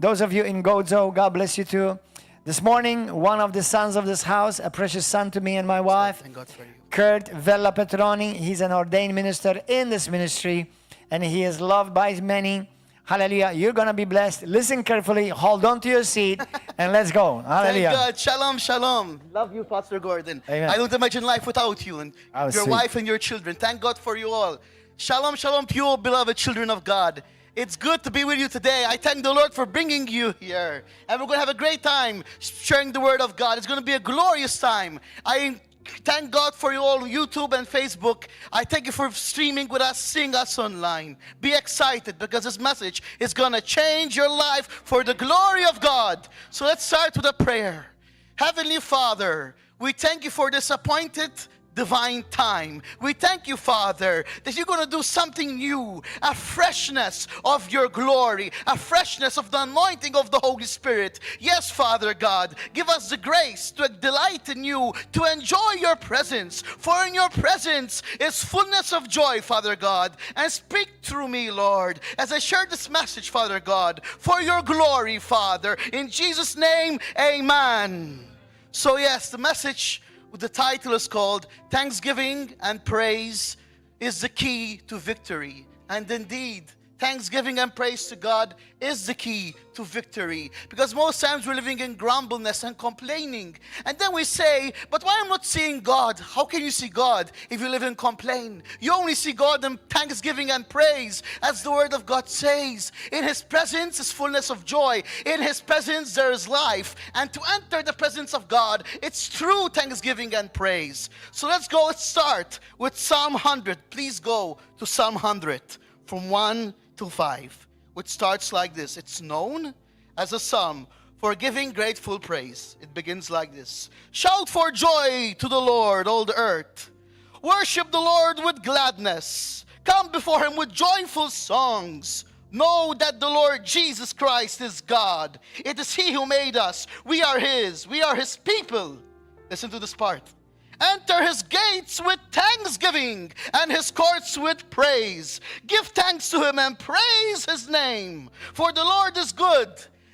Those of you in Gozo, God bless you too. This morning, one of the sons of this house, a precious son to me and my wife, Thank God for you. Kurt Vella Petroni, he's an ordained minister in this ministry, and he is loved by many. Hallelujah. You're going to be blessed. Listen carefully. Hold on to your seat, and let's go. Hallelujah. Thank God. Shalom, shalom. Love you, Pastor Gordon. Amen. I don't imagine life without you and Oh, your sweet. wife and your children. Thank God for you all. Shalom, shalom, pure beloved children of God. It's good to be with you today. I thank the Lord for bringing you here. And we're going to have a great time sharing the word of God. It's going to be a glorious time. I thank God for you all, YouTube and Facebook. I thank you for streaming with us, seeing us online. Be excited because this message is going to change your life for the glory of God. So let's start with a prayer. Heavenly Father, we thank you for this appointed divine time. We thank you, Father, that you're going to do something new, a freshness of your glory, a freshness of the anointing of the Holy Spirit. Yes, Father God, give us the grace to delight in you, to enjoy your presence, for in your presence is fullness of joy, Father God. And speak through me, Lord, as I share this message, Father God, for your glory, Father. In Jesus' name, amen. So yes, the message, the title is called Thanksgiving and Praise is the Key to Victory. And indeed, thanksgiving and praise to God is the key to victory. Because most times we're living in grumbleness and complaining. And then we say, but why am I not seeing God? How can you see God if you live in complaint? You only see God in thanksgiving and praise, as the word of God says. In His presence is fullness of joy. In His presence there is life. And to enter the presence of God, it's through thanksgiving and praise. So let's start with Psalm 100. Please go to Psalm 100 from 1 to 5, which starts like this. It's known as a psalm for giving grateful praise. It begins like this. Shout for joy to the Lord, all the earth. Worship the Lord with gladness. Come before Him with joyful songs. Know that the Lord Jesus Christ is God. It is He who made us. We are His. We are His people. Listen to this part. Enter His gates with thanksgiving and His courts with praise. Give thanks to Him and praise His name. For the Lord is good,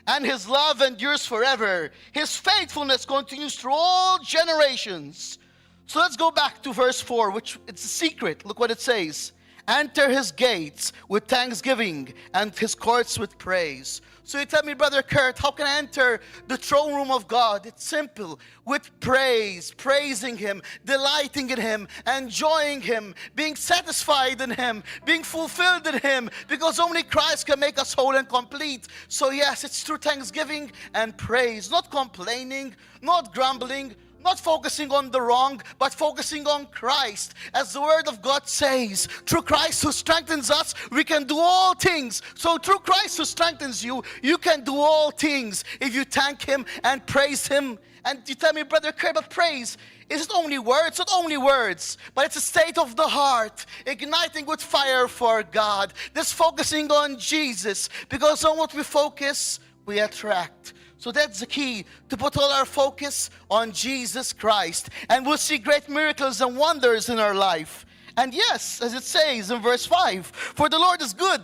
and His love endures forever. His faithfulness continues through all generations. So let's go back to verse 4, which it's a secret. Look what it says. Enter His gates with thanksgiving and His courts with praise. So you tell me, Brother Kurt, how can I enter the throne room of God? It's simple. With praise, praising Him, delighting in Him, enjoying Him, being satisfied in Him, being fulfilled in Him, because only Christ can make us whole and complete. So yes, it's through thanksgiving and praise, not complaining, not grumbling, not focusing on the wrong, but focusing on Christ. As the word of God says, through Christ who strengthens us, we can do all things. So through Christ who strengthens you, you can do all things if you thank Him and praise Him. And you tell me, Brother Kurt, but praise, is it only words? Not only words, but it's a state of the heart, igniting with fire for God. This focusing on Jesus, because on what we focus, we attract. So that's the key, to put all our focus on Jesus Christ. And we'll see great miracles and wonders in our life. And yes, as it says in verse 5, for the Lord is good,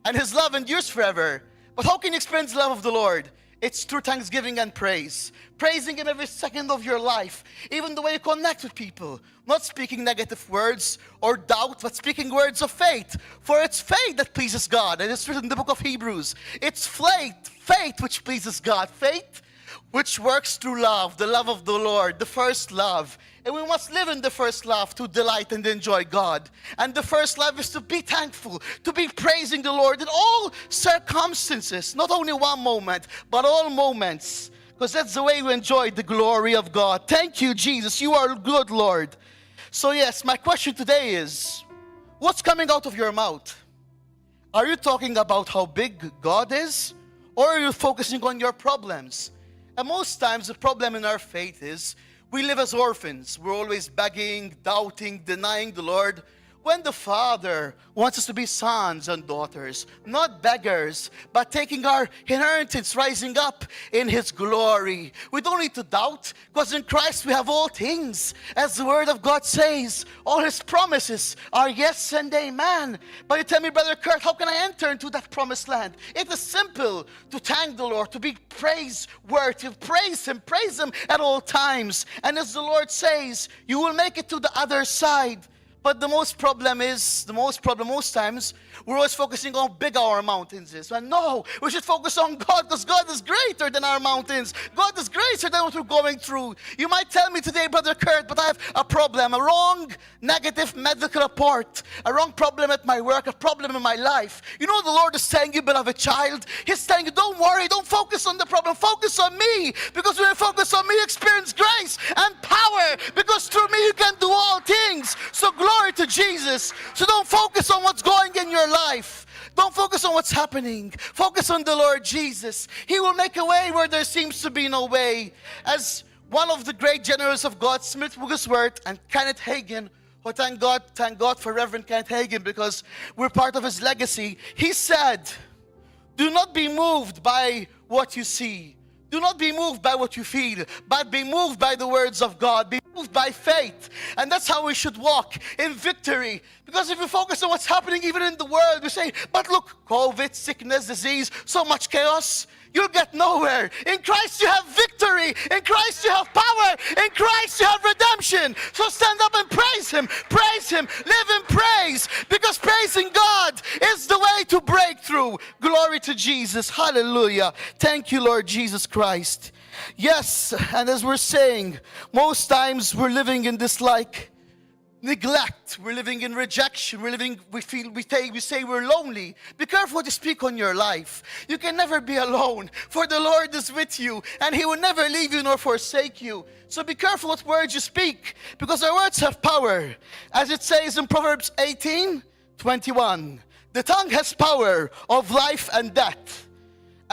and His love endures forever. But how can you experience the love of the Lord? It's through thanksgiving and praise. Praising Him every second of your life. Even the way you connect with people. Not speaking negative words or doubt, but speaking words of faith. For it's faith that pleases God. And it's written in the book of Hebrews. It's faith which pleases God. Faith which works through love, the love of the Lord, the first love. And we must live in the first love to delight and enjoy God. And the first love is to be thankful, to be praising the Lord in all circumstances. Not only one moment, but all moments. Because that's the way we enjoy the glory of God. Thank you, Jesus. You are good, Lord. So yes, my question today is, what's coming out of your mouth? Are you talking about how big God is? Or are you focusing on your problems? And most times the problem in our faith is we live as orphans. We're always begging, doubting, denying the Lord. When the Father wants us to be sons and daughters, not beggars, but taking our inheritance, rising up in His glory. We don't need to doubt, because in Christ we have all things. As the Word of God says, all His promises are yes and amen. But you tell me, Brother Kurt, how can I enter into that promised land? It is simple to thank the Lord, to be praiseworthy, to praise Him at all times. And as the Lord says, you will make it to the other side. But most times, we're always focusing on how big our mountains is. And no, we should focus on God, because God is greater than our mountains. God is greater than what we're going through. You might tell me today, Brother Kurt, but I have a problem, a wrong negative medical report, a wrong problem at my work, a problem in my life. You know, the Lord is telling you, beloved child, He's telling you, don't worry, don't focus on the problem, focus on me. Because when you focus on me, you experience grace and power, because through me you can do all things. So glory to Jesus. So don't focus on what's going in your life. Don't focus on what's happening. Focus on the Lord Jesus. He will make a way where there seems to be no way. As one of the great generals of God, Smith Wigglesworth and Kenneth Hagin, oh, thank God for Reverend Kenneth Hagin, because we're part of his legacy. He said, do not be moved by what you see. Do not be moved by what you feel, but be moved by the words of God. Be moved by faith. And that's how we should walk in victory. Because if we focus on what's happening even in the world, we say, but look, COVID, sickness, disease, so much chaos, you'll get nowhere. In Christ you have victory. In Christ you have power. In Christ you have redemption. So stand up and praise Him. Praise Him. Live in praise. Because praising God is the way to breakthrough. Glory to Jesus. Hallelujah. Thank you, Lord Jesus Christ. Yes, and as we're saying, most times we're living in this neglect. We're living in rejection. We say we're lonely. Be careful what you speak on your life. You can never be alone, for the Lord is with you, and He will never leave you nor forsake you. So be careful what words you speak, because our words have power. As it says in Proverbs 18:21, the tongue has power of life and death.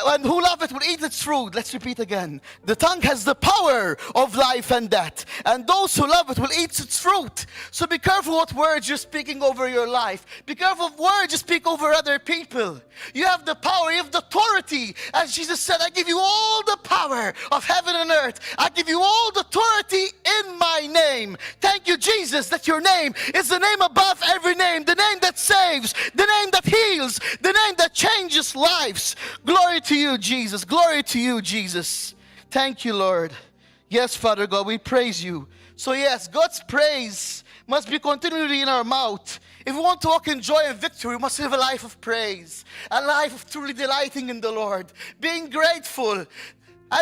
And who loveth will eat its fruit. Let's repeat again. The tongue has the power of life and death, and those who love it will eat its fruit. So be careful what words you're speaking over your life. Be careful of words you speak over other people. You have the power, you have the authority. As Jesus said, I give you all the power of heaven and earth. I give you all the authority in my name. Thank you, Jesus, that your name is the name above every name. The name that saves, the name that heals, the name that changes lives. Glory to you, Jesus. Glory to you, Jesus. Thank you, Lord. Yes, Father God, we praise you. So yes, God's praise must be continually in our mouth. If we want to walk in joy and victory, we must live a life of praise, a life of truly delighting in the Lord, being grateful,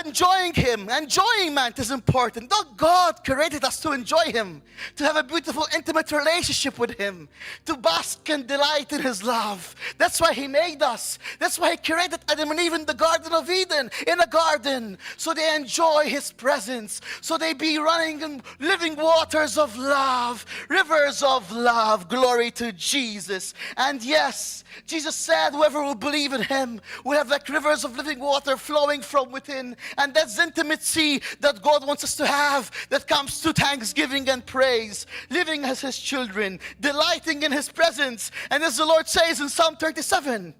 enjoying Him. Enjoyment is important. God created us to enjoy Him, to have a beautiful, intimate relationship with Him, to bask and delight in His love. That's why He made us. That's why He created Adam and Eve in the Garden of Eden, in a garden, so they enjoy His presence, so they be running in living waters of love, rivers of love. Glory to Jesus. And yes, Jesus said, whoever will believe in Him will have like rivers of living water flowing from within. And that's intimacy that God wants us to have, that comes to thanksgiving and praise, living as His children, delighting in His presence. And as the Lord says in Psalm 37,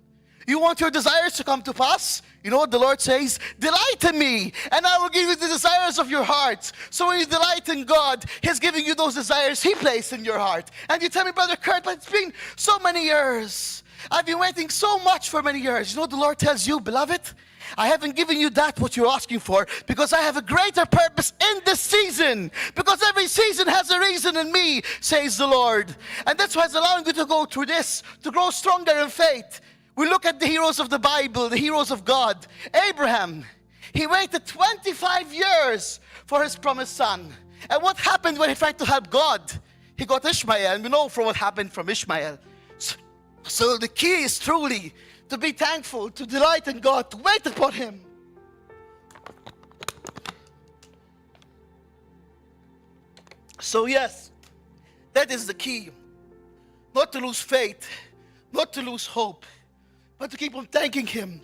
you want your desires to come to pass? You know what the Lord says? Delight in me, and I will give you the desires of your heart. So when you delight in God, He's giving you those desires He placed in your heart. And you tell me, Brother Kurt, but it's been so many years. I've been waiting so much for many years. You know what the Lord tells you, beloved? I haven't given you that what you're asking for, because I have a greater purpose in this season. Because every season has a reason in me, says the Lord. And that's why He's allowing you to go through this, to grow stronger in faith. We look at the heroes of the Bible, the heroes of God. Abraham, he waited 25 years for his promised son. And what happened when he tried to help God? He got Ishmael, and we know from what happened from Ishmael. So the key is truly to be thankful, to delight in God, to wait upon Him. So yes, that is the key. Not to lose faith, not to lose hope, but to keep on thanking Him,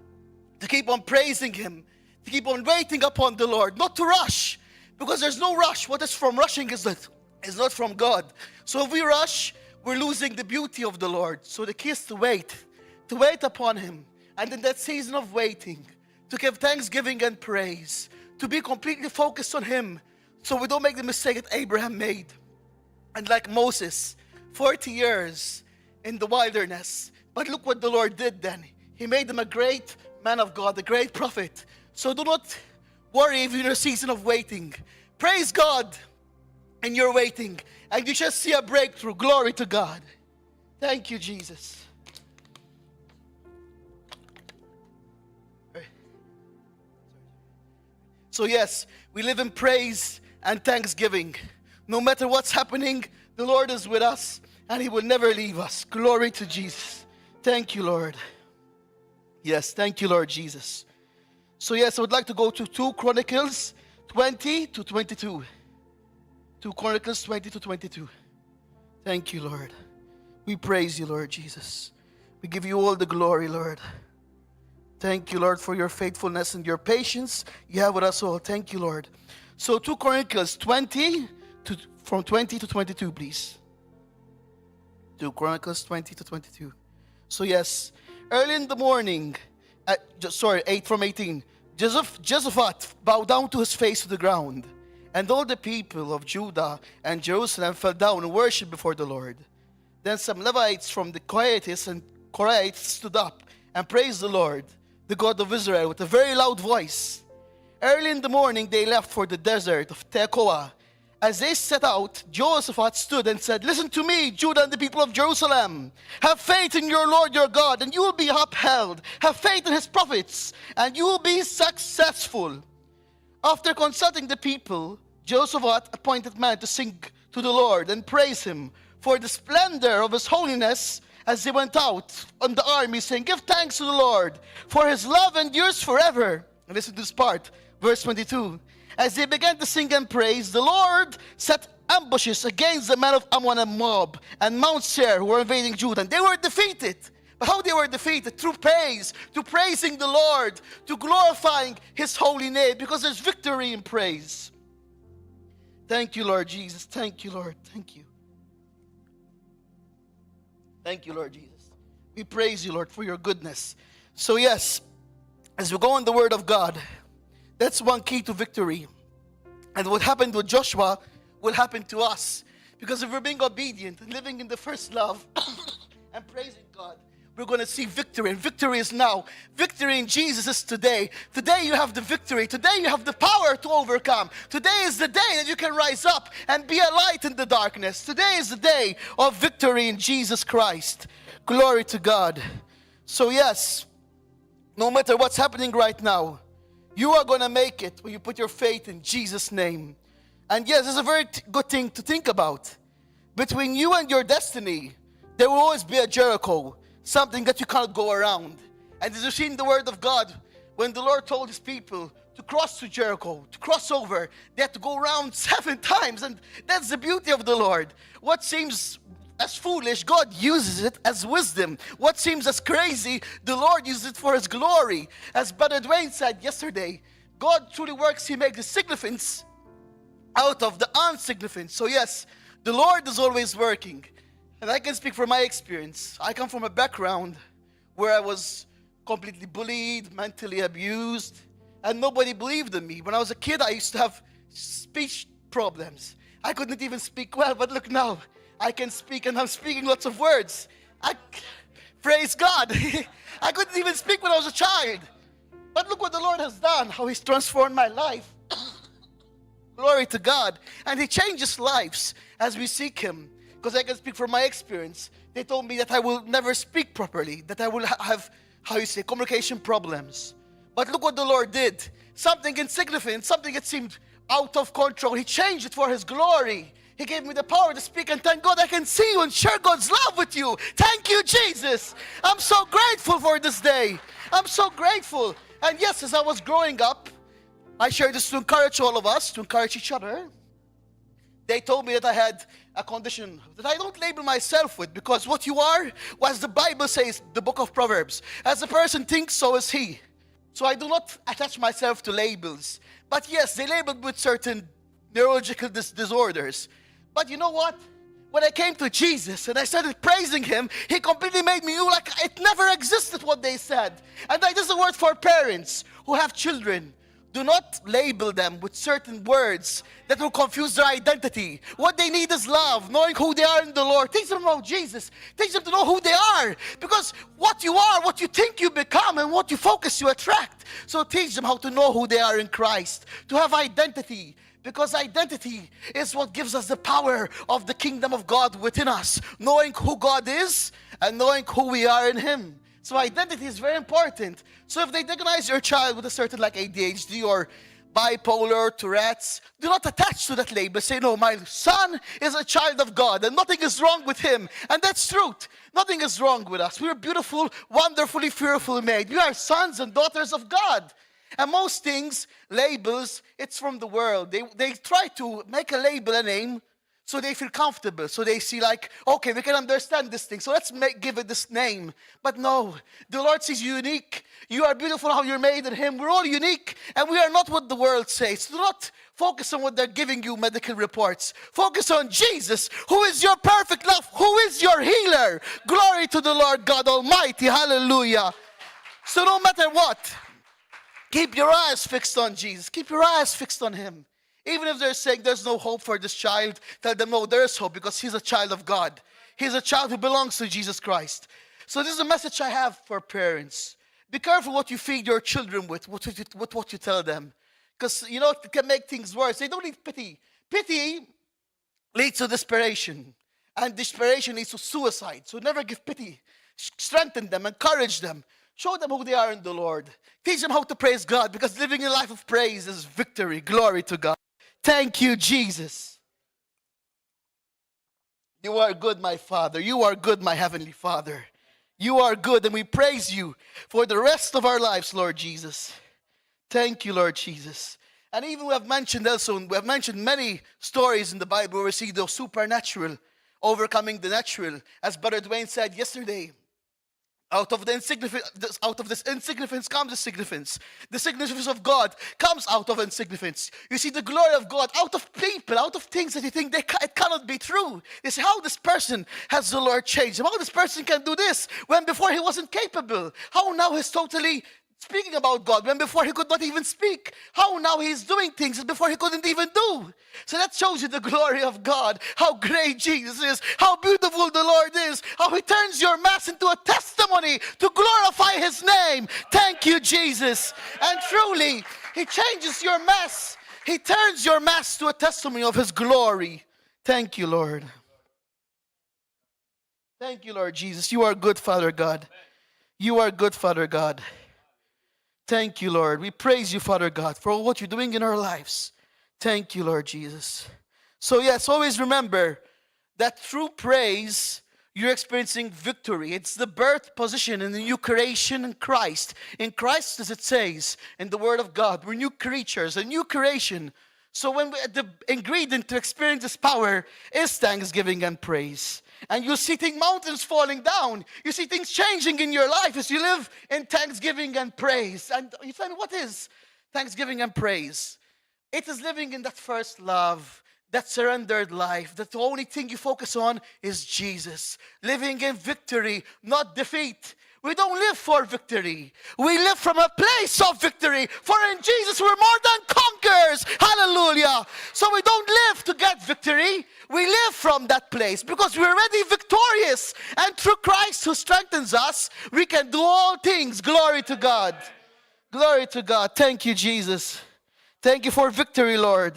to keep on praising Him, to keep on waiting upon the Lord, not to rush, because there's no rush. What is from rushing is not from God. So if we rush, we're losing the beauty of the Lord. So the key is to wait upon Him. And in that season of waiting, to give thanksgiving and praise, to be completely focused on Him, so we don't make the mistake that Abraham made. And like Moses, 40 years in the wilderness. But look what the Lord did then. He made him a great man of God, a great prophet. So do not worry if you're in a season of waiting. Praise God in your waiting, and you shall see a breakthrough. Glory to God. Thank you, Jesus. So yes, we live in praise and thanksgiving. No matter what's happening, the Lord is with us, and He will never leave us. Glory to Jesus. Thank you, Lord. Yes, thank you, Lord Jesus. So yes, I would like to go to 2 Chronicles 20 to 22. 2 Chronicles 20 to 22. Thank you, Lord. We praise you, Lord Jesus. We give you all the glory, Lord. Thank you, Lord, for your faithfulness and your patience you have with us all. Thank you, Lord. So 2 Chronicles 20, from 20 to 22, please. 2 Chronicles 20 to 22. So yes, early in the morning, 8 from 18, Jehoshaphat bowed down to his face to the ground, and all the people of Judah and Jerusalem fell down and worshipped before the Lord. Then some Levites from the Kohathites and Korahites stood up and praised the Lord, the God of Israel, with a very loud voice. Early in the morning they left for the desert of Tekoa. As they set out, Jehoshaphat stood and said, "Listen to me, Judah and the people of Jerusalem. Have faith in your Lord your God, and you will be upheld. Have faith in His prophets, and you will be successful." After consulting the people, Jehoshaphat appointed men to sing to the Lord and praise Him for the splendor of His holiness as they went out on the army, saying, "Give thanks to the Lord, for His love endures forever." And listen to this part, verse 22. As they began to sing and praise, the Lord set ambushes against the men of Ammon and Moab and Mount Seir who were invading Judah. And they were defeated. But how they were defeated? Through praise, to praising the Lord, to glorifying His holy name, because there's victory in praise. Thank you, Lord Jesus. Thank you, Lord. Thank you. Thank you, Lord Jesus. We praise you, Lord, for your goodness. So yes, as we go in the Word of God, that's one key to victory. And what happened with Joshua will happen to us. Because if we're being obedient and living in the first love and praising God, we're going to see victory. And victory is now. Victory in Jesus is today. Today you have the victory. Today you have the power to overcome. Today is the day that you can rise up and be a light in the darkness. Today is the day of victory in Jesus Christ. Glory to God. So yes, no matter what's happening right now, you are going to make it when you put your faith in Jesus' name. And yes, it's a very good thing to think about. Between you and your destiny, there will always be a Jericho, something that you cannot go around. And as you see in the Word of God, when the Lord told His people to cross to Jericho, to cross over, they had to go around 7 times. And that's the beauty of the Lord. What seems as foolish, God uses it as wisdom. What seems as crazy, the Lord uses it for His glory. As Brother Dwayne said yesterday, God truly works, He makes the significance out of the insignificant. So yes, the Lord is always working. And I can speak from my experience. I come from a background where I was completely bullied, mentally abused, and nobody believed in me. When I was a kid, I used to have speech problems. I couldn't even speak well, but look now. I can speak, and I'm speaking lots of words. Praise God. I couldn't even speak when I was a child. But look what the Lord has done, how He's transformed my life. Glory to God. And He changes lives as we seek Him. Because I can speak from my experience. They told me that I will never speak properly, that I will have, communication problems. But look what the Lord did. Something insignificant, something that seemed out of control. He changed it for His glory. He gave me the power to speak, and thank God I can see you and share God's love with you. Thank you, Jesus. I'm so grateful for this day. I'm so grateful. And yes, as I was growing up, I shared this to encourage all of us, to encourage each other. They told me that I had a condition that I don't label myself with, because what you are, as the Bible says, the book of Proverbs, as a person thinks, so is he. So I do not attach myself to labels. But yes, they labeled with certain neurological disorders. But you know what? when I came to Jesus and I started praising him, he completely made me new, like it never existed what they said. And that is a word for parents who have children. Do not label them with certain words that will confuse their identity. What they need is love, knowing who they are in the Lord. Teach them about Jesus. Teach them to know who they are. Because what you are, what you think you become, and what you focus, you attract. So teach them how to know who they are in Christ, to have identity. Because identity is what gives us the power of the kingdom of God within us. Knowing who God is and knowing who we are in him. So identity is very important. So if they diagnose your child with a certain like ADHD or bipolar or Tourette's, do not attach to that label. Say, no, my son is a child of God and nothing is wrong with him. And that's truth. Nothing is wrong with us. We are beautiful, wonderfully, fearfully made. We are sons and daughters of God. And most things, labels, it's from the world. They try to make a label a name so they feel comfortable. So they see like, okay, we can understand this thing. So let's give it this name. But no, the Lord says you're unique. You are beautiful how you're made in him. We're all unique. And we are not what the world says. Do not focus on what they're giving you medical reports. Focus on Jesus, who is your perfect love, who is your healer. Glory to the Lord God Almighty. Hallelujah. So no matter what, keep your eyes fixed on Jesus. Keep your eyes fixed on him. Even if they're saying there's no hope for this child, tell them, no, there is hope because he's a child of God. He's a child who belongs to Jesus Christ. So this is a message I have for parents. Be careful what you feed your children with what you tell them. Because, you know, it can make things worse. They don't need pity. Pity leads to desperation. And desperation leads to suicide. So never give pity. Strengthen them, encourage them. Show them who they are in the Lord. Teach them how to praise God, because living a life of praise is victory. Glory to God. Thank you, Jesus. You are good, my Father. You are good, my Heavenly Father. You are good, and we praise you for the rest of our lives, Lord Jesus. Thank you, Lord Jesus. And even we have mentioned many stories in the Bible where we see the supernatural overcoming the natural. As Brother Dwayne said yesterday, out of this insignificance comes the significance. The significance of God comes out of insignificance. You see the glory of God out of people, out of things that you think it cannot be true. You see how this person has the Lord changed him. How this person can do this when before he wasn't capable. How now he's totally speaking about God when before he could not even speak. How now he's doing things before he couldn't even do. So that shows you the glory of God. How great Jesus is. How beautiful the Lord is. How he turns your mess into a testimony to glorify his name. Thank you, Jesus. And truly, he changes your mess. He turns your mess to a testimony of his glory. Thank you, Lord. Thank you, Lord Jesus. You are good, Father God. You are good, Father God. Thank you, Lord. We praise you, Father God, for what you're doing in our lives. Thank you, Lord Jesus. So yes, always remember that through praise, you're experiencing victory. It's the birth position in the new creation in Christ. In Christ, as it says in the Word of God, we're new creatures, a new creation. So the ingredient to experience this power is thanksgiving and praise. And you see mountains falling down. You see things changing in your life as you live in thanksgiving and praise. And you find, what is thanksgiving and praise? It is living in that first love, that surrendered life, that the only thing you focus on is Jesus. Living in victory, not defeat. We don't live for victory. We live from a place of victory. For in Jesus we're more than conquerors. Hallelujah. So we don't live to get victory. We live from that place because we're already victorious. And through Christ who strengthens us, we can do all things. Glory to God. Glory to God. Thank you, Jesus. Thank you for victory, Lord.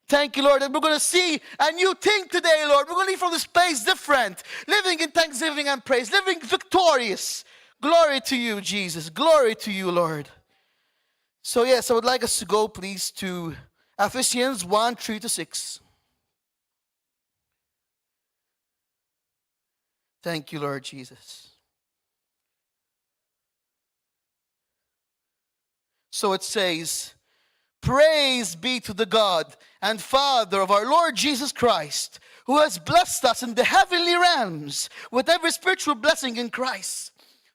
Thank you, Lord. And we're going to see a new thing today, Lord. We're going to leave from this place different. Living in thanksgiving and praise. Living victorious. Glory to you, Jesus. Glory to you, Lord. So yes, I would like us to go, please, to Ephesians 1:3-6. Thank you, Lord Jesus. So it says, praise be to the God and Father of our Lord Jesus Christ, who has blessed us in the heavenly realms with every spiritual blessing in Christ.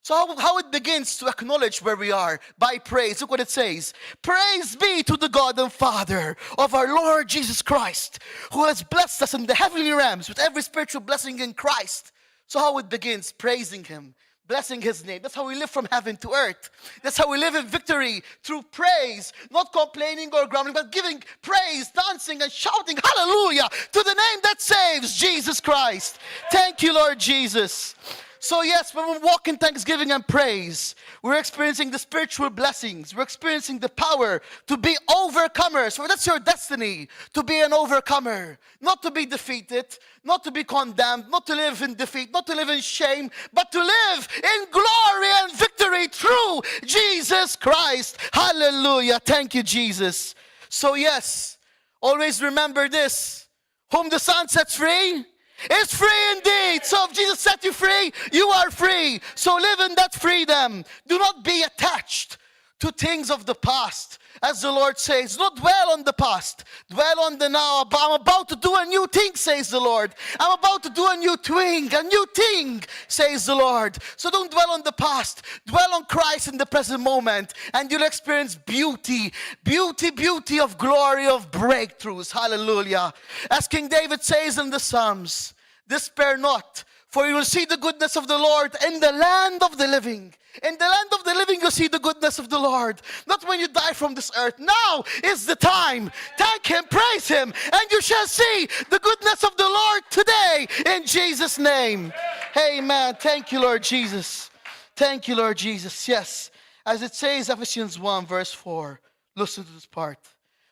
So how it begins to acknowledge where we are? By praise. Look what it says. Praise be to the God and Father of our Lord Jesus Christ, who has blessed us in the heavenly realms with every spiritual blessing in Christ. So how it begins? Praising Him, blessing His name. That's how we live from heaven to earth. That's how we live in victory, through praise, not complaining or grumbling, but giving praise, dancing and shouting hallelujah to the name that saves, Jesus Christ. Thank you, Lord Jesus. So yes, when we walk in thanksgiving and praise, we're experiencing the spiritual blessings. We're experiencing the power to be overcomers. For that's your destiny, to be an overcomer. Not to be defeated, not to be condemned, not to live in defeat, not to live in shame, but to live in glory and victory through Jesus Christ. Hallelujah. Thank you, Jesus. So yes, always remember this. Whom the Son sets free is free indeed. So if Jesus set you free, you are free. So live in that freedom. Do not be attached to things of the past. As the Lord says, do not dwell on the past. Dwell on the now. I'm about to do a new thing, says the Lord. I'm about to do a new thing, says the Lord. So don't dwell on the past. Dwell on Christ in the present moment. And you'll experience beauty of glory, of breakthroughs. Hallelujah. As King David says in the Psalms, despair not, for you will see the goodness of the Lord in the land of the living. In the land of the living, you'll see the goodness of the Lord. Not when you die from this earth. Now is the time. Thank Him, praise Him, and you shall see the goodness of the Lord today in Jesus' name. Amen. Thank you, Lord Jesus. Thank you, Lord Jesus. Yes. As it says, Ephesians 1, verse 4. Listen to this part.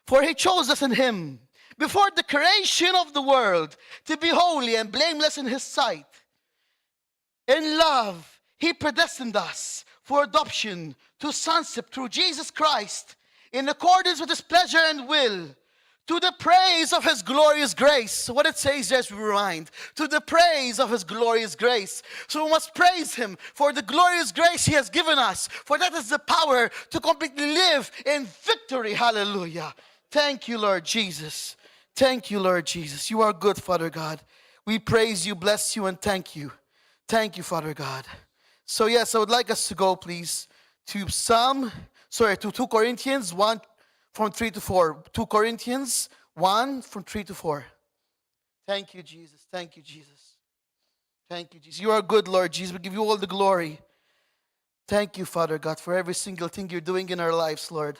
For He chose us in Him before the creation of the world to be holy and blameless in His sight. In love, He predestined us for adoption to sonship through Jesus Christ, in accordance with His pleasure and will, to the praise of His glorious grace. So what it says there is we remind, to the praise of His glorious grace. So we must praise Him for the glorious grace He has given us, for that is the power to completely live in victory. Hallelujah. Thank you, Lord Jesus. Thank you, Lord Jesus. You are good, Father God. We praise you, bless you, and thank you. Thank you, Father God. So yes, I would like us to go, please, to 2 Corinthians 1 from 3 to 4. 2 Corinthians 1 from 3 to 4. Thank you, Jesus. Thank you, Jesus. Thank you, Jesus. You are good, Lord Jesus. We give you all the glory. Thank you, Father God, for every single thing you're doing in our lives, Lord.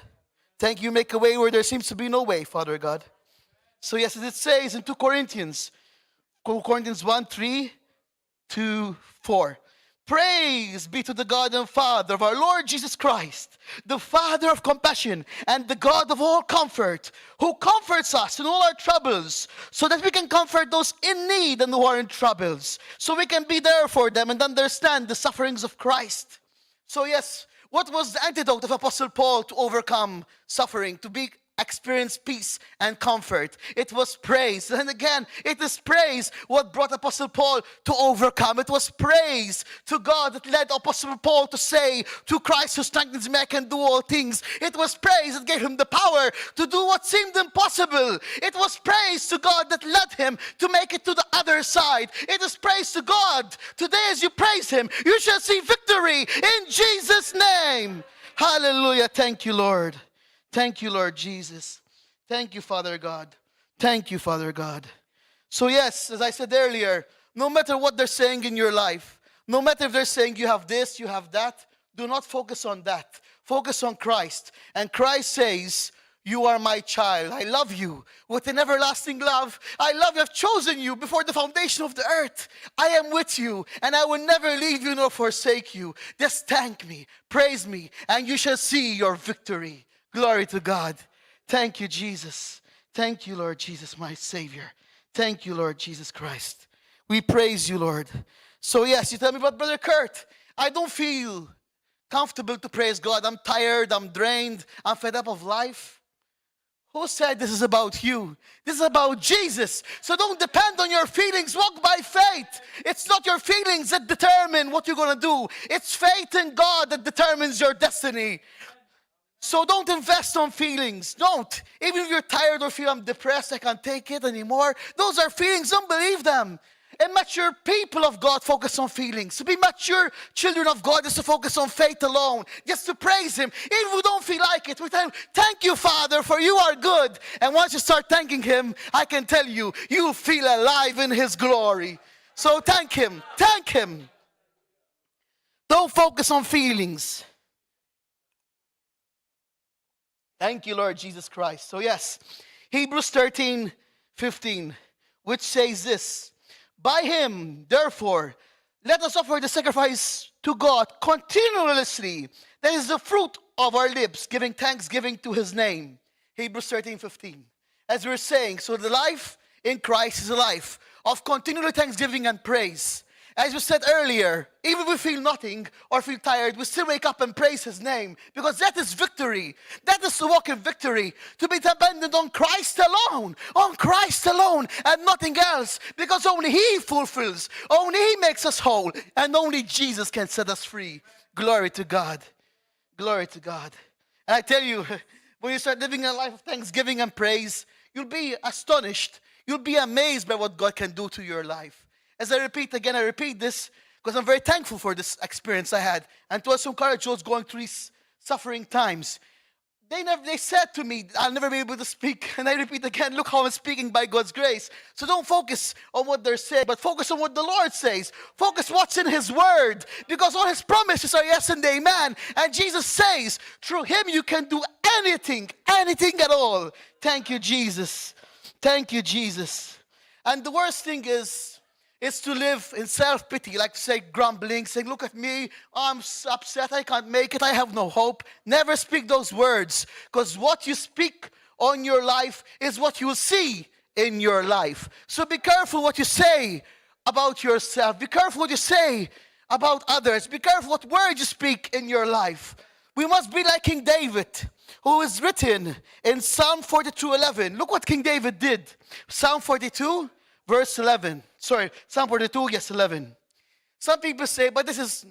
Thank you, make a way where there seems to be no way, Father God. So yes, as it says in 2 Corinthians 1, 3 to 4. Praise be to the God and Father of our Lord Jesus Christ, the Father of compassion and the God of all comfort, who comforts us in all our troubles, so that we can comfort those in need and who are in troubles, so we can be there for them and understand the sufferings of Christ. So yes, what was the antidote of Apostle Paul to overcome suffering, to experience peace and comfort? It was praise. And again, it is praise what brought Apostle Paul to overcome. It was praise to God that led Apostle Paul to say, to Christ who strengthens me, I can do all things. It was praise that gave him the power to do what seemed impossible. It was praise to God that led him to make it to the other side. It is praise to God. Today as you praise Him, you shall see victory in Jesus' name. Hallelujah. Thank you, Lord. Thank you, Lord Jesus. Thank you, Father God. Thank you, Father God. So yes, as I said earlier, no matter what they're saying in your life, no matter if they're saying you have this, you have that, do not focus on that. Focus on Christ. And Christ says, you are my child. I love you with an everlasting love. I love you. I've chosen you before the foundation of the earth. I am with you, and I will never leave you nor forsake you. Just thank me, praise me, and you shall see your victory. Glory to God. Thank you, Jesus. Thank you, Lord Jesus, my Savior. Thank you, Lord Jesus Christ. We praise you, Lord. So yes, you tell me, but Brother Kurt, I don't feel comfortable to praise God. I'm tired, I'm drained, I'm fed up of life. Who said this is about you? This is about Jesus. So don't depend on your feelings. Walk by faith. It's not your feelings that determine what you're going to do. It's faith in God that determines your destiny. So don't invest on feelings. Don't. Even if you're tired or feel I'm depressed, I can't take it anymore. Those are feelings. Don't believe them. Immature people of God focus on feelings. To be mature children of God is to focus on faith alone, just to praise Him. Even if we don't feel like it, we tell Him, thank you, Father, for you are good. And once you start thanking Him, I can tell you, you'll feel alive in His glory. So thank Him. Thank Him. Don't focus on feelings. Thank you, Lord Jesus Christ. So yes, Hebrews 13:15, which says this, by Him, therefore, let us offer the sacrifice to God continuously. That is the fruit of our lips, giving thanksgiving to His name. Hebrews 13:15. As we're saying, so the life in Christ is a life of continual thanksgiving and praise. As we said earlier, even if we feel nothing or feel tired, we still wake up and praise His name, because that is victory. That is to walk in victory, to be dependent on Christ alone, and nothing else, because only He fulfills, only He makes us whole, and only Jesus can set us free. Glory to God. Glory to God. And I tell you, when you start living a life of thanksgiving and praise, you'll be astonished. You'll be amazed by what God can do to your life. As I repeat again, I repeat this because I'm very thankful for this experience I had. And to us encourage those going through these suffering times. They said to me, I'll never be able to speak. And I repeat again, look how I'm speaking by God's grace. So don't focus on what they're saying, but focus on what the Lord says. Focus what's in His word. Because all His promises are yes and amen. And Jesus says, through Him you can do anything at all. Thank you, Jesus. Thank you, Jesus. And the worst thing is to live in self-pity, like to say grumbling, saying, look at me, I'm upset, I can't make it, I have no hope. Never speak those words, because what you speak on your life is what you will see in your life. So be careful what you say about yourself. Be careful what you say about others. Be careful what words you speak in your life. We must be like King David, who is written in Psalm 42:11. Look what King David did. Psalm 42, verse 11. Sorry, Psalm 42, yes, 11. Some people say, but this is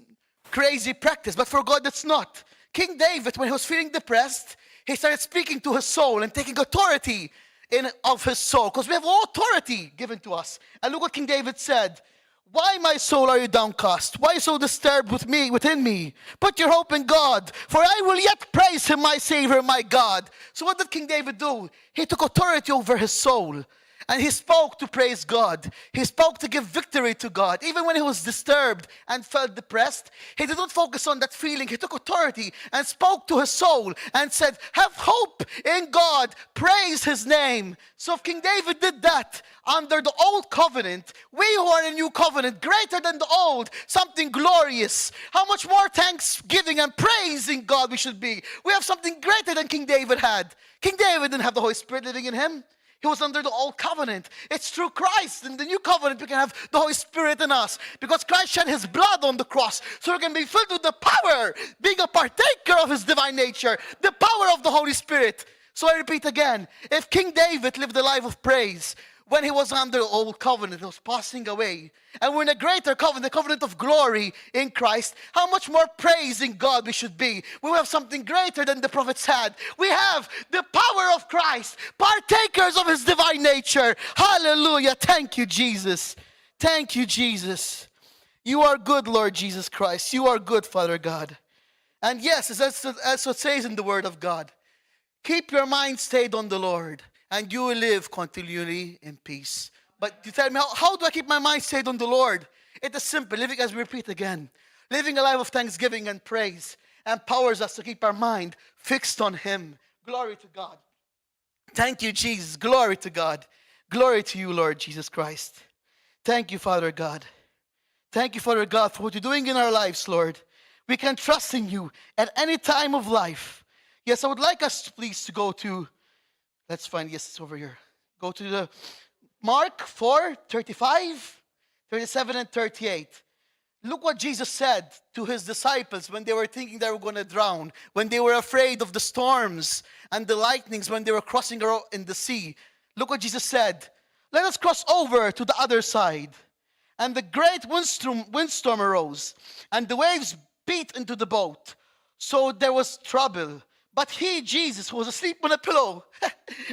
crazy practice. But for God, it's not. King David, when he was feeling depressed, he started speaking to his soul and taking authority of his soul. Because we have all authority given to us. And look what King David said. Why, my soul, are you downcast? Why so disturbed within me? Put your hope in God, for I will yet praise Him, my Savior, my God. So what did King David do? He took authority over his soul. And he spoke to praise God. He spoke to give victory to God. Even when he was disturbed and felt depressed, he did not focus on that feeling. He took authority and spoke to his soul and said, have hope in God. Praise His name. So if King David did that under the old covenant, we who are in the new covenant, greater than the old, something glorious. How much more thanksgiving and praising God we should be. We have something greater than King David had. King David didn't have the Holy Spirit living in him. He was under the old covenant. It's through Christ in the new covenant we can have the Holy Spirit in us. Because Christ shed His blood on the cross. So we can be filled with the power, being a partaker of His divine nature. The power of the Holy Spirit. So I repeat again, if King David lived a life of praise, when he was under the old covenant, he was passing away. And we're in a greater covenant, the covenant of glory in Christ. How much more praising God we should be. We have something greater than the prophets had. We have the power of Christ, partakers of His divine nature. Hallelujah. Thank you, Jesus. Thank you, Jesus. You are good, Lord Jesus Christ. You are good, Father God. And yes, as it says in the Word of God, keep your mind stayed on the Lord, and you will live continually in peace. But you tell me, how do I keep my mind stayed on the Lord? It is simple. Living, as we repeat again, living a life of thanksgiving and praise empowers us to keep our mind fixed on Him. Glory to God. Thank you, Jesus. Glory to God. Glory to you, Lord Jesus Christ. Thank you, Father God. Thank you, Father God, for what you're doing in our lives, Lord. We can trust in you at any time of life. Yes, I would like us, please, to go to, let's find, yes, it's over here. Go to the Mark 4, 35, 37, and 38. Look what Jesus said to His disciples when they were thinking they were going to drown, when they were afraid of the storms and the lightnings when they were crossing in the sea. Look what Jesus said. Let us cross over to the other side. And the great windstorm arose, and the waves beat into the boat. So there was trouble. But He, Jesus, who was asleep on a pillow,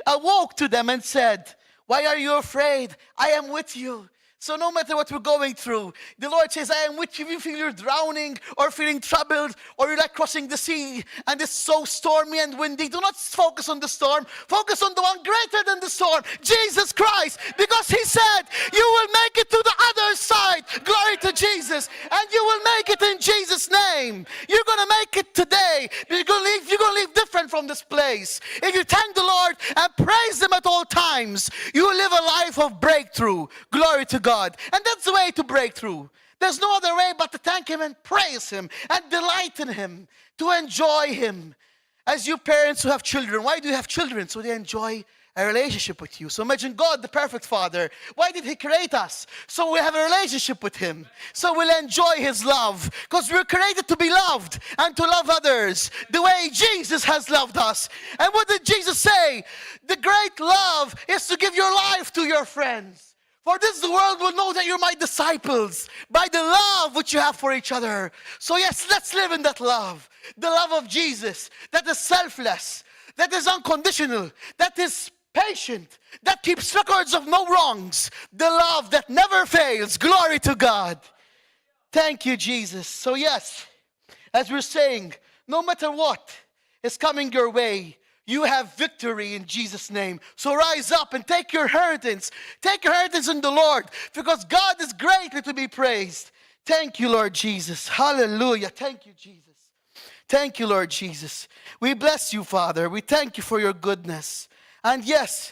awoke to them and said, why are you afraid? I am with you. So no matter what we're going through, the Lord says, I am with you. If you feel you're drowning or feeling troubled or you're like crossing the sea and it's so stormy and windy, do not focus on the storm. Focus on the one greater than the storm, Jesus Christ. Because he said, you will make it to the other side. Glory to Jesus. And you will make it in Jesus' name. You're going to make it today. You're going to leave different from this place. If you thank the Lord and praise him at all times, you will live a life of breakthrough. Glory to God. And that's the way to breakthrough. There's no other way but to thank him and praise him and delight in him, to enjoy him. As you parents who have children, why do you have children? So they enjoy a relationship with you. So imagine God, the perfect Father. Why did he create us? So we have a relationship with him. So we'll enjoy his love. Because we're created to be loved and to love others the way Jesus has loved us. And what did Jesus say? The great love is to give your life to your friends. For this the world will know that you're my disciples by the love which you have for each other. So yes, let's live in that love. The love of Jesus that is selfless, that is unconditional, that is patient, that keeps records of no wrongs. The love that never fails. Glory to God. Thank you, Jesus. So yes, as we're saying, no matter what is coming your way, you have victory in Jesus' name. So rise up and take your inheritance. Take your inheritance in the Lord, because God is greatly to be praised. Thank you, Lord Jesus. Hallelujah. Thank you, Jesus. Thank you, Lord Jesus. We bless you, Father. We thank you for your goodness. And yes,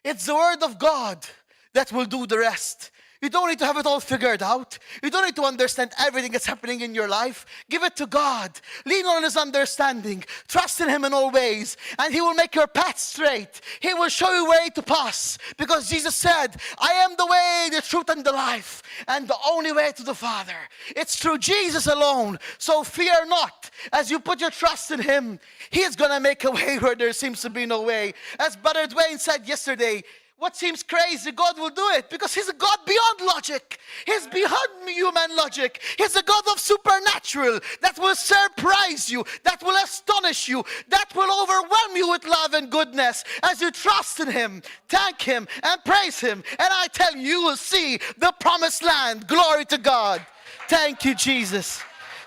it's the word of God that will do the rest. You don't need to have it all figured out. You don't need to understand everything that's happening in your life. Give it to God. Lean on his understanding. Trust in him in all ways. And he will make your path straight. He will show you where to pass. Because Jesus said, I am the way, the truth, and the life. And the only way to the Father. It's through Jesus alone. So fear not. As you put your trust in him, he is going to make a way where there seems to be no way. As Brother Dwayne said yesterday, what seems crazy, God will do it, because he's a God beyond logic. He's beyond human logic. He's a God of supernatural that will surprise you, that will astonish you, that will overwhelm you with love and goodness as you trust in him, thank him, and praise him. And I tell you, you will see the promised land. Glory to God. Thank you, Jesus.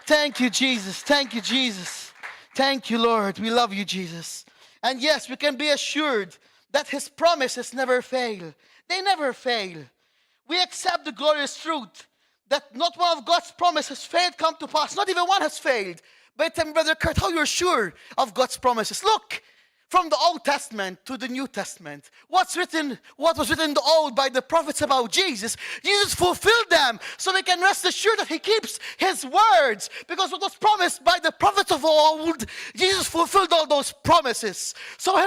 Thank you, Jesus. Thank you, Jesus. Thank you, Lord. We love you, Jesus. And yes, we can be assured that his promises never fail. They never fail. We accept the glorious truth that not one of God's promises failed come to pass. Not even one has failed. But tell me, Brother Kurt, how you're sure of God's promises? Look, from the Old Testament to the New Testament, what was written in the Old by the prophets about Jesus, Jesus fulfilled them. So we can rest assured that he keeps his words. Because what was promised by the prophets of old, Jesus fulfilled all those promises. So he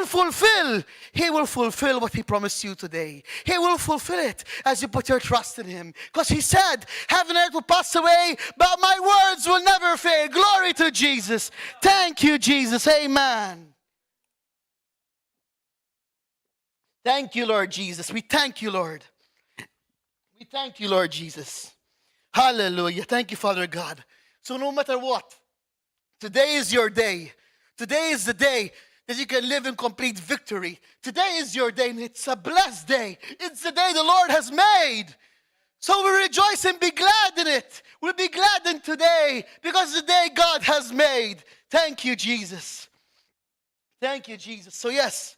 will fulfill what he promised you today. He will fulfill it as you put your trust in him. Because he said, heaven and earth will pass away, but my words will never fail. Glory to Jesus. Thank you, Jesus. Amen. Thank you, Lord Jesus. We thank you, Lord. We thank you, Lord Jesus. Hallelujah. Thank you, Father God. So no matter what, today is your day. Today is the day that you can live in complete victory. Today is your day, and it's a blessed day. It's the day the Lord has made. So we rejoice and be glad in it. We'll be glad in today because the day God has made. Thank you, Jesus. Thank you, Jesus. So yes,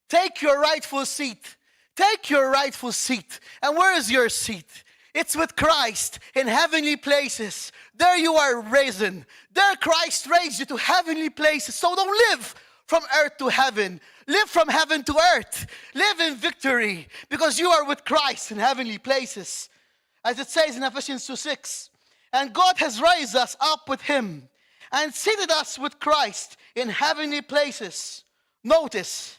take your rightful seat. Take your rightful seat. And where is your seat? It's with Christ in heavenly places. There you are risen. There Christ raised you to heavenly places. So don't live from earth to heaven. Live from heaven to earth. Live in victory because you are with Christ in heavenly places. As it says in Ephesians 2:6, and God has raised us up with him and seated us with Christ in heavenly places. Notice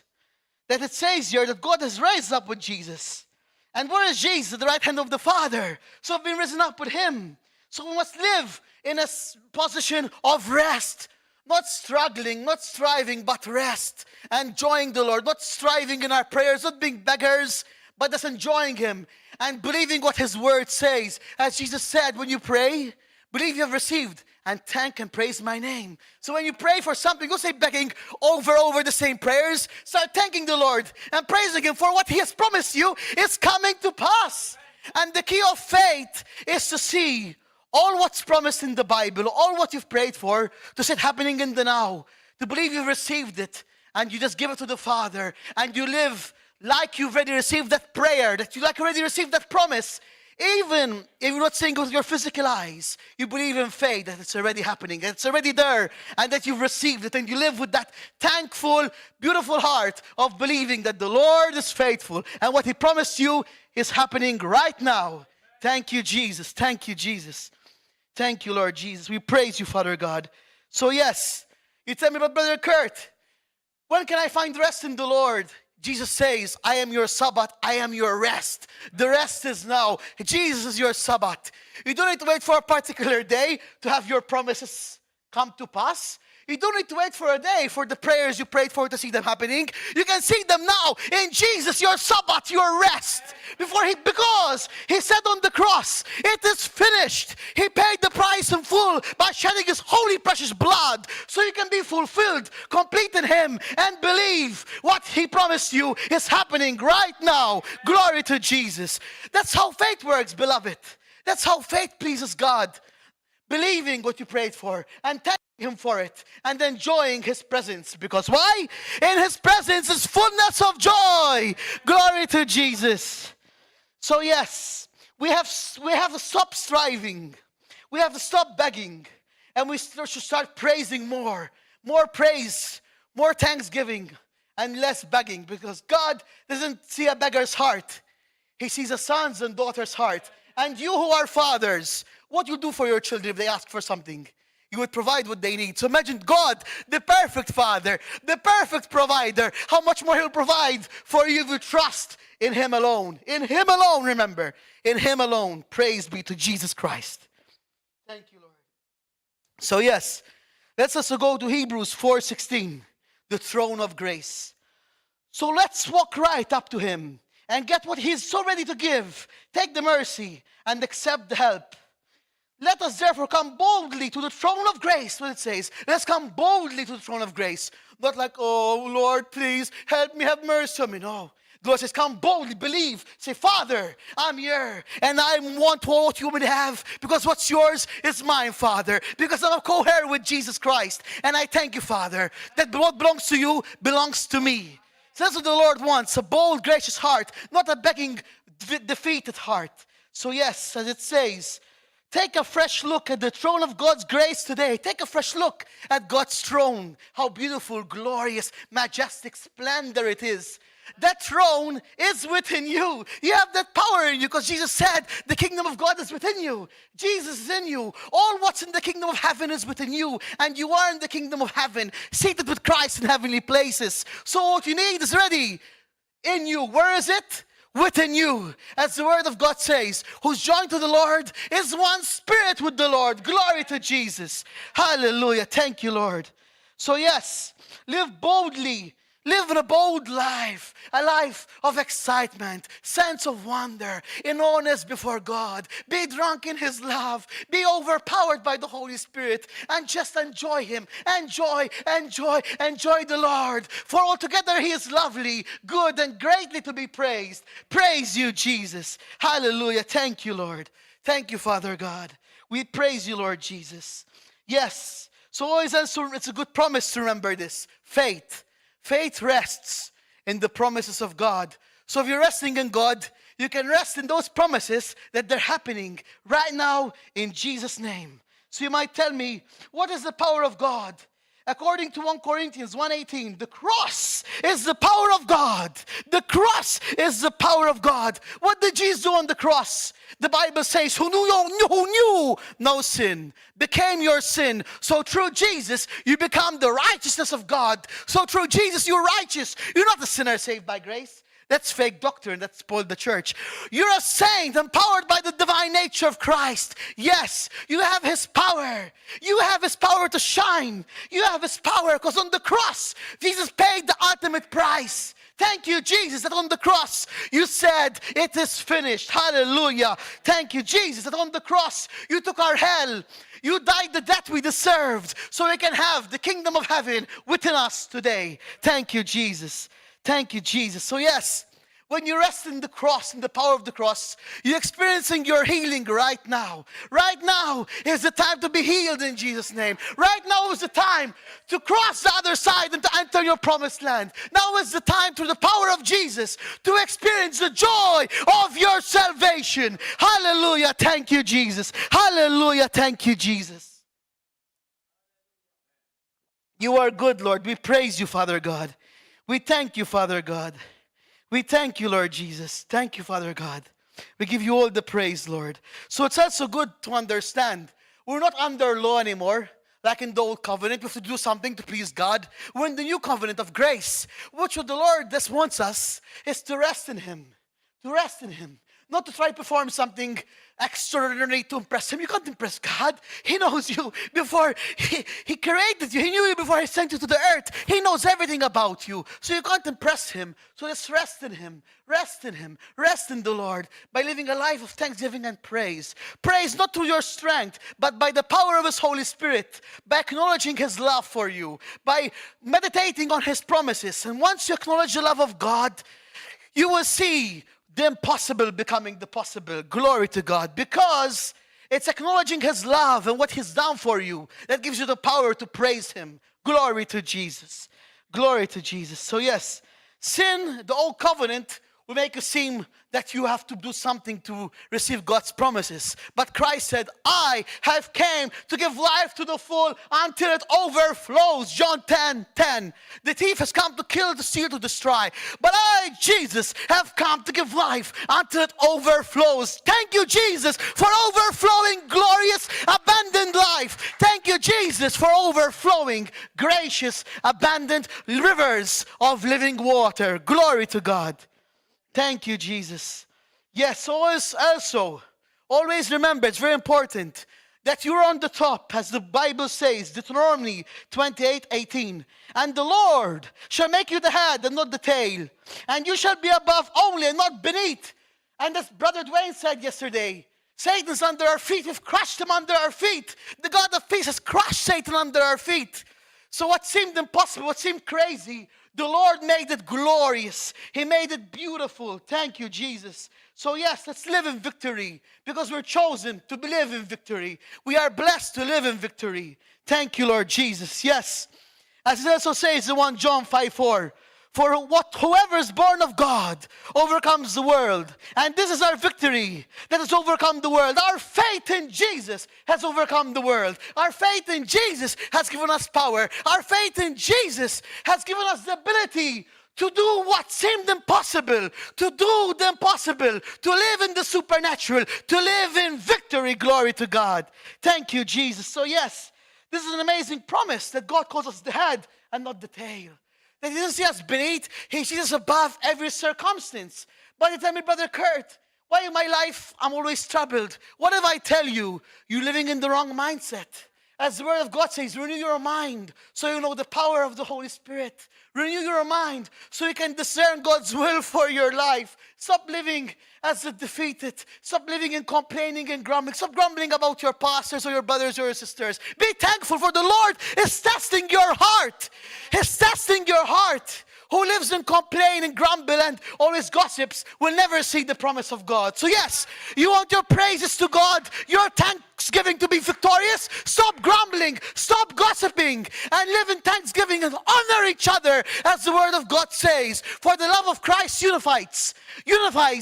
that it says here that God has raised up with Jesus. And where is Jesus? At the right hand of the Father. So we've been risen up with him. So we must live in a position of rest. Not struggling, not striving, but rest. Enjoying the Lord. Not striving in our prayers, not being beggars, but just enjoying him. And believing what his word says. As Jesus said, when you pray, believe you have received. And thank and praise my name. So when you pray for something, don't say begging over the same prayers. Start thanking the Lord and praising him for what he has promised you is coming to pass. And the key of faith is to see all what's promised in the Bible, all what you've prayed for, to see it happening in the now, to believe you've received it, and you just give it to the Father, and you live like you've already received that prayer, that you like already received that promise. Even if you're not seeing it with your physical eyes, you believe in faith that it's already happening, that it's already there, and that you've received it, and you live with that thankful, beautiful heart of believing that the Lord is faithful, and what He promised you is happening right now. Thank you, Jesus. Thank you, Jesus. Thank you, Lord Jesus. We praise you, Father God. So yes, you tell me, but Brother Kurt, when can I find rest in the Lord? Jesus says, I am your Sabbath, I am your rest. The rest is now. Jesus is your Sabbath. You don't need to wait for a particular day to have your promises come to pass. You don't need to wait for a day for the prayers you prayed for to see them happening. You can see them now in Jesus, your Sabbath, your rest. Because He said on the cross, it is finished. He paid the price in full by shedding His holy precious blood, so you can be fulfilled, complete in Him, and believe what He promised you is happening right now. Glory to Jesus. That's how faith works, beloved. That's how faith pleases God. Believing what you prayed for and thanking Him for it and enjoying His presence. Because why? In His presence is fullness of joy. Glory to Jesus. So yes, we have to stop striving. We have to stop begging. And we should start praising more. More praise, more thanksgiving, and less begging. Because God doesn't see a beggar's heart. He sees a son's and daughter's heart. And you who are fathers, what you do for your children if they ask for something? You would provide what they need. So imagine God, the perfect Father, the perfect provider, how much more He'll provide for you if you trust in Him alone. In Him alone, remember. In Him alone. Praise be to Jesus Christ. Thank you, Lord. So yes, let's also go to Hebrews 4:16, the throne of grace. So let's walk right up to Him and get what He's so ready to give. Take the mercy and accept the help. Let us therefore come boldly to the throne of grace, what it says. Let's come boldly to the throne of grace. Not like, oh, Lord, please help me, have mercy on me. No. The Lord says, come boldly, believe. Say, Father, I'm here, and I want what you would have, because what's yours is mine, Father, because I'm a co-heir with Jesus Christ. And I thank you, Father, that what belongs to you belongs to me. So that's what the Lord wants, a bold, gracious heart, not a begging, defeated heart. So yes, as it says, take a fresh look at the throne of God's grace today. Take a fresh look at God's throne. How beautiful, glorious, majestic, splendor it is. That throne is within you. You have that power in you because Jesus said the kingdom of God is within you. Jesus is in you. All what's in the kingdom of heaven is within you. And you are in the kingdom of heaven, seated with Christ in heavenly places. So what you need is ready in you. Where is it? Within you, as the word of God says, who's joined to the Lord is one spirit with the Lord. Glory to Jesus. Hallelujah. Thank you, Lord. So yes, live boldly. Live in a bold life, a life of excitement, sense of wonder, in awesomeness before God. Be drunk in His love. Be overpowered by the Holy Spirit and just enjoy Him. Enjoy the Lord. For altogether He is lovely, good, and greatly to be praised. Praise you, Jesus. Hallelujah. Thank you, Lord. Thank you, Father God. We praise you, Lord Jesus. Yes. So always it's a good promise to remember this. Faith. Faith rests in the promises of God. So if you're resting in God, you can rest in those promises that they're happening right now in Jesus' name. So you might tell me, what is the power of God? According to 1 Corinthians 1:18, the cross is the power of God. The cross is the power of God. What did Jesus do on the cross? The Bible says, who knew no sin, became your sin. So through Jesus, you become the righteousness of God. So through Jesus, you're righteous. You're not a sinner saved by grace. That's fake doctrine. That spoiled the church. You're a saint empowered by the divine nature of Christ. Yes, you have His power. You have His power to shine. You have His power because on the cross, Jesus paid the ultimate price. Thank you, Jesus, that on the cross you said, it is finished. Hallelujah. Thank you, Jesus, that on the cross you took our hell. You died the death we deserved so we can have the kingdom of heaven within us today. Thank you, Jesus. Thank you, Jesus. So yes, When you rest in the cross, in the power of the cross, you're experiencing your healing right now. Right now is the time to be healed in Jesus' name. Right now is the time to cross the other side and to enter your promised land. Now is the time, through the power of Jesus, to experience the joy of your salvation. Hallelujah. Thank you, Jesus. Hallelujah. Thank you, Jesus. You are good, Lord. We praise you, Father God. We thank you, Father God. We thank you, Lord Jesus. Thank you, Father God. We give you all the praise, Lord. So it's also good to understand we're not under law anymore. Like in the old covenant, we have to do something to please God. We're in the new covenant of grace. What the Lord just wants us is to rest in Him. To rest in Him. Not to try to perform something extraordinary to impress Him. You can't impress God. He knows you before He created you. He knew you before He sent you to the earth. He knows everything about you. So you can't impress Him. So just rest in Him. Rest in Him. Rest in the Lord by living a life of thanksgiving and praise. Praise not through your strength, but by the power of His Holy Spirit. By acknowledging His love for you. By meditating on His promises. And once you acknowledge the love of God, you will see the impossible becoming the possible. Glory to God. Because it's acknowledging His love and what He's done for you that gives you the power to praise Him. Glory to Jesus. Glory to Jesus. So yes, sin, the old covenant, will make it seem that you have to do something to receive God's promises. But Christ said, I have came to give life to the full until it overflows. John 10:10. The thief has come to kill, to steal, to destroy. But I, Jesus, have come to give life until it overflows. Thank you, Jesus, for overflowing, glorious, abundant life. Thank you, Jesus, for overflowing, gracious, abundant rivers of living water. Glory to God. Thank you, Jesus. Yes, always remember, it's very important that you're on the top, as the Bible says, Deuteronomy 28:18. And the Lord shall make you the head and not the tail. And you shall be above only and not beneath. And as Brother Dwayne said yesterday, Satan's under our feet. We've crushed him under our feet. The God of peace has crushed Satan under our feet. So what seemed impossible, what seemed crazy, the Lord made it glorious. He made it beautiful. Thank you, Jesus. So yes, let's live in victory because we're chosen to live in victory. We are blessed to live in victory. Thank you, Lord Jesus. Yes. As it also says in 1 John 5:4, for whoever is born of God overcomes the world. And this is our victory that has overcome the world. Our faith in Jesus has overcome the world. Our faith in Jesus has given us power. Our faith in Jesus has given us the ability to do what seemed impossible, to do the impossible, to live in the supernatural, to live in victory. Glory to God. Thank you, Jesus. So yes, this is an amazing promise that God calls us the head and not the tail. That He doesn't see us beneath, He sees us above every circumstance. But you tell me, Brother Kurt, why in my life I'm always troubled? What if I tell you, you're living in the wrong mindset? As the Word of God says, renew your mind so you know the power of the Holy Spirit. Renew your mind so you can discern God's will for your life. Stop living as a defeated. Stop living in complaining and grumbling. Stop grumbling about your pastors or your brothers or your sisters. Be thankful, for the Lord is testing your heart. He's testing your heart. Who lives in complain and grumble and always gossips will never see the promise of God. So yes, you want your praises to God, your thanksgiving to be victorious. Stop grumbling, stop gossiping, and live in thanksgiving and honor each other, as the Word of God says. For the love of Christ unifies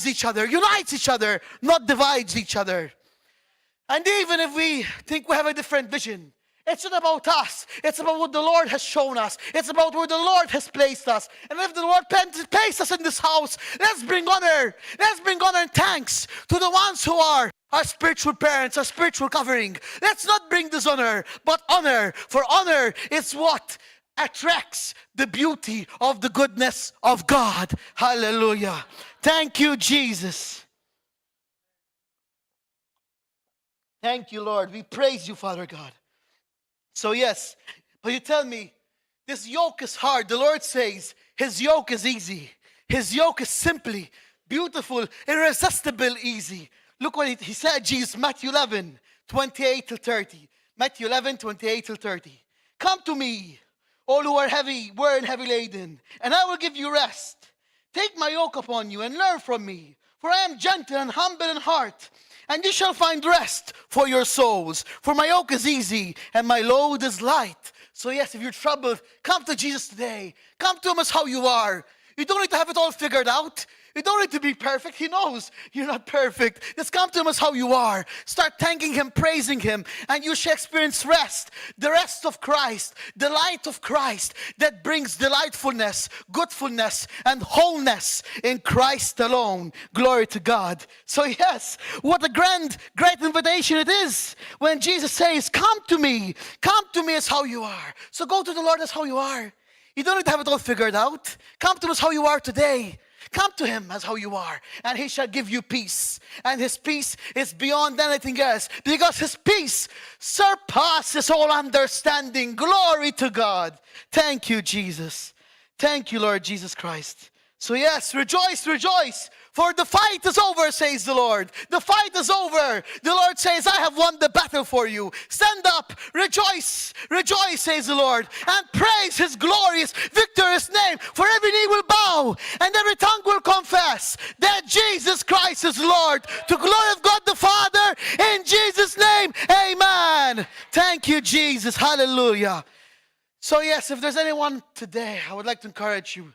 each other, unites each other, not divides each other. And even if we think we have a different vision, it's not about us. It's about what the Lord has shown us. It's about where the Lord has placed us. And if the Lord placed us in this house, let's bring honor. Let's bring honor and thanks to the ones who are our spiritual parents, our spiritual covering. Let's not bring dishonor, but honor. For honor is what attracts the beauty of the goodness of God. Hallelujah. Thank you, Jesus. Thank you, Lord. We praise you, Father God. So yes, but you tell me, this yoke is hard. The Lord says His yoke is easy. His yoke is simply beautiful, irresistible, easy. Look what He said, Jesus, Matthew 11:28-30. Matthew 11:28-30. Come to me, all who are heavy, weary and heavy laden, and I will give you rest. Take my yoke upon you and learn from me, for I am gentle and humble in heart, and you shall find rest for your souls. For my yoke is easy and my load is light. So yes, if you're troubled, come to Jesus today. Come to him as how you are. You don't need to have it all figured out. You don't need to be perfect. He knows you're not perfect. Just come to him as how you are. Start thanking him, praising him, and you shall experience rest. The rest of Christ, the light of Christ that brings delightfulness, goodfulness, and wholeness in Christ alone. Glory to God. So yes, what a great invitation it is when Jesus says, come to me as how you are. So go to the Lord as how you are. You don't need to have it all figured out. Come to him as how you are today. Come to him as how you are, and he shall give you peace. And his peace is beyond anything else, because his peace surpasses all understanding. Glory to God. Thank you, Jesus. Thank you, Lord Jesus Christ. So yes, rejoice, rejoice, for the fight is over, says the Lord. The fight is over. The Lord says, I have won the battle for you. Stand up, rejoice, rejoice, says the Lord, and praise his glorious, victorious name. For every knee will bow, and every tongue will confess that Jesus Christ is Lord. To glory of God the Father, in Jesus' name, amen. Thank you, Jesus. Hallelujah. So yes, if there's anyone today, I would like to encourage you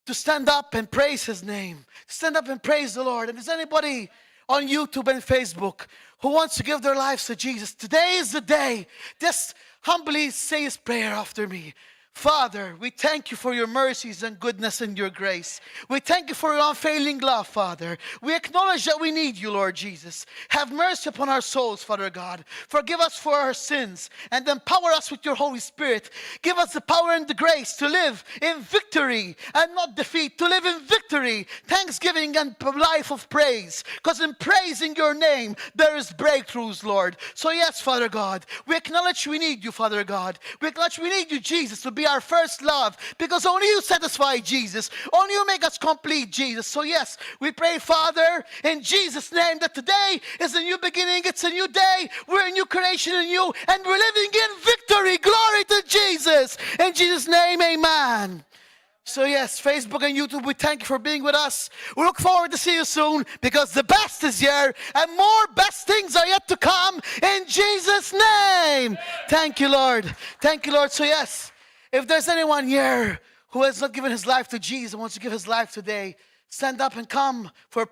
to stand up and praise his name. Stand up and praise the Lord. And if there's anybody on YouTube and Facebook who wants to give their lives to Jesus, today is the day. Just humbly say his prayer after me. Father, we thank you for your mercies and goodness and your grace. We thank you for your unfailing love, Father. We acknowledge that we need you, Lord Jesus. Have mercy upon our souls, Father God. Forgive us for our sins and empower us with your Holy Spirit. Give us the power and the grace to live in victory and not defeat, to live in victory, thanksgiving, and a life of praise. Because in praising your name, there is breakthroughs, Lord. So yes, Father God, we acknowledge we need you, Father God. We acknowledge we need you, Jesus, to be our first love, because only you satisfy, Jesus. Only you make us complete, Jesus. So yes, we pray, Father, in Jesus' name, that today is a new beginning. It's a new day. We're a new creation in you, and we're living in victory. Glory to Jesus. In Jesus' name, amen. So yes, Facebook and YouTube, we thank you for being with us. We look forward to see you soon, because the best is here and more best things are yet to come in Jesus' name. Thank you, Lord. Thank you, Lord. So yes, if there's anyone here who has not given his life to Jesus and wants to give his life today, stand up and come for